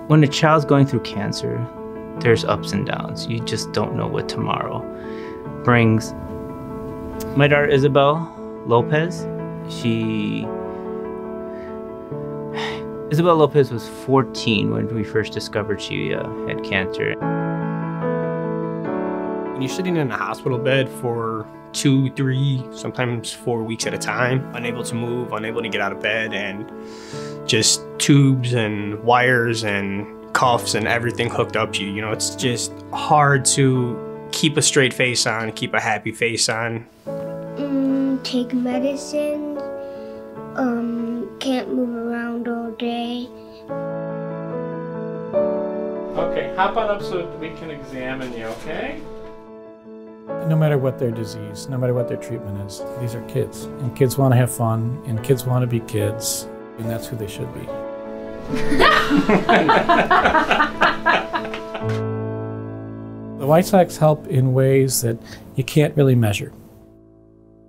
When a child's going through cancer, there's ups and downs. You just don't know what tomorrow brings. My daughter Isabel Lopez, Isabel Lopez was 14 when we first discovered she had cancer. When you're sitting in a hospital bed for 2, 3, sometimes 4 weeks at a time, unable to move, unable to get out of bed, and just tubes and wires and cuffs and everything hooked up to you. You know, it's just hard to keep a straight face on, keep a happy face on. Take medicine, can't move around all day. Okay, hop on up so we can examine you, okay? No matter what their disease, no matter what their treatment is, these are kids. And kids want to have fun, and kids want to be kids, and that's who they should be. The White Sox help in ways that you can't really measure.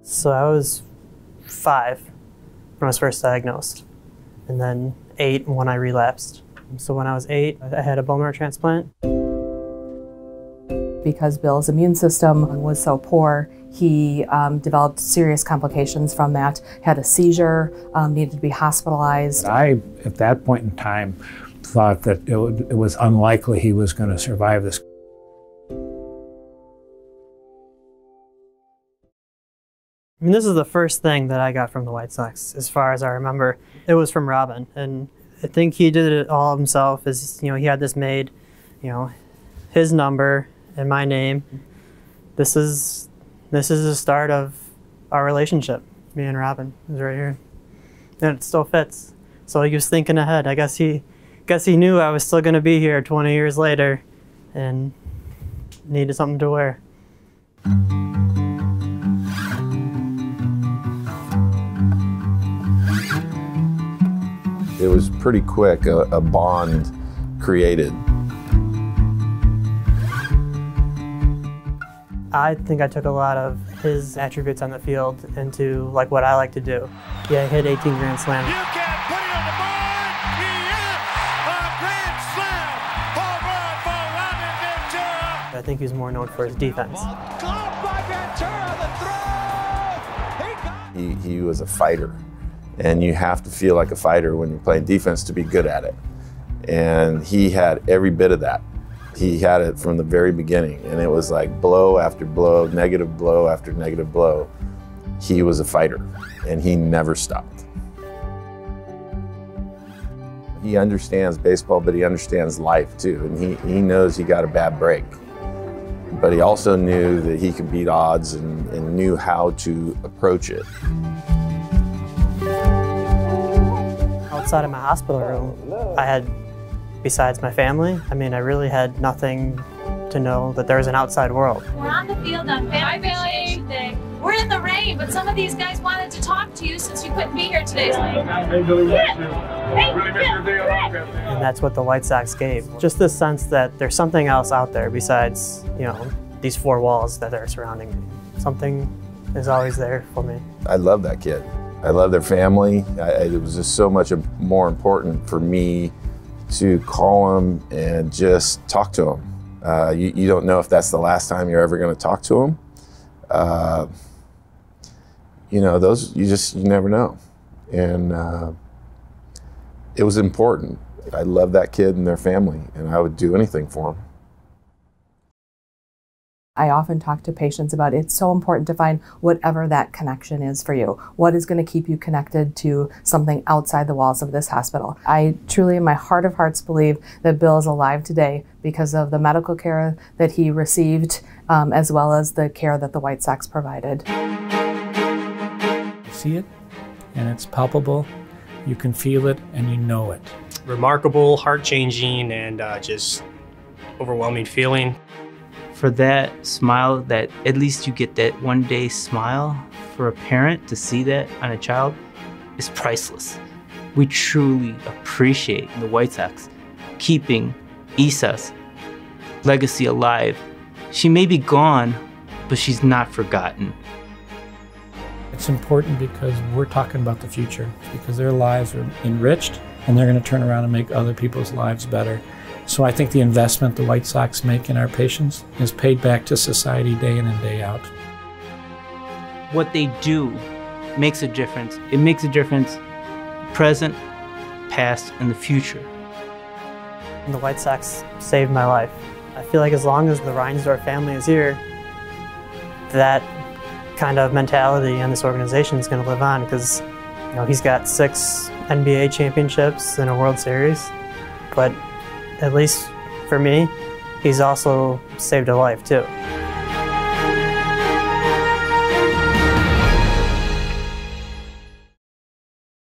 So I was 5 when I was first diagnosed, and then 8 when I relapsed. So when I was 8, I had a bone marrow transplant. Because Bill's immune system was so poor, he developed serious complications from that, had a seizure, needed to be hospitalized. I, at that point in time, thought that it was unlikely he was going to survive this. I mean, this is the first thing that I got from the White Sox, as far as I remember. It was from Robin, and I think he did it all himself. You know, he had this made, you know, his number and my name. This is the start of our relationship, me and Robin. Is right here, and it still fits. So he was thinking ahead. I guess he knew I was still going to be here 20 years later, and needed something to wear. It was pretty quick, a bond created. I think I took a lot of his attributes on the field into like what I like to do. Yeah, I hit 18 grand slams. You can put it on the board. He is a grand slam home run for Robin Ventura. I think he's more known for his defense. Caught by Ventura, the throw. He was a fighter. And you have to feel like a fighter when you're playing defense to be good at it. And he had every bit of that. He had it from the very beginning, and it was like blow after blow, negative blow after negative blow. He was a fighter, and he never stopped. He understands baseball, but he understands life too, and he knows he got a bad break. But he also knew that he could beat odds and knew how to approach it. Outside of my hospital room, I had, besides my family, I mean, I really had nothing to know that there was an outside world. We're on the field on Family Appreciation Day. We're in the rain, but some of these guys wanted to talk to you since you couldn't be here today. And that's what the White Sox gave. Just this sense that there's something else out there besides, you know, these 4 walls that are surrounding me. Something is always there for me. I love that kid. I love their family. It was just so much more important for me to call him and just talk to him. You don't know if that's the last time you're ever going to talk to him. You know, you never know. And it was important. I love that kid and their family, and I would do anything for them. I often talk to patients about it's so important to find whatever that connection is for you. What is going to keep you connected to something outside the walls of this hospital? I truly, in my heart of hearts, believe that Bill is alive today because of the medical care that he received, as well as the care that the White Sox provided. You see it, and it's palpable. You can feel it, and you know it. Remarkable, heart-changing, and just overwhelming feeling. For that smile, that at least you get that one-day smile for a parent to see that on a child is priceless. We truly appreciate the White Sox keeping Isa's legacy alive. She may be gone, but she's not forgotten. It's important because we're talking about the future, because their lives are enriched and they're going to turn around and make other people's lives better. So I think the investment the White Sox make in our patients is paid back to society day in and day out. What they do makes a difference. It makes a difference present, past, and the future. The White Sox saved my life. I feel like as long as the Reinsdorf family is here, that kind of mentality and this organization is going to live on, because he's got 6 NBA championships and a World Series, but at least for me, he's also saved a life too.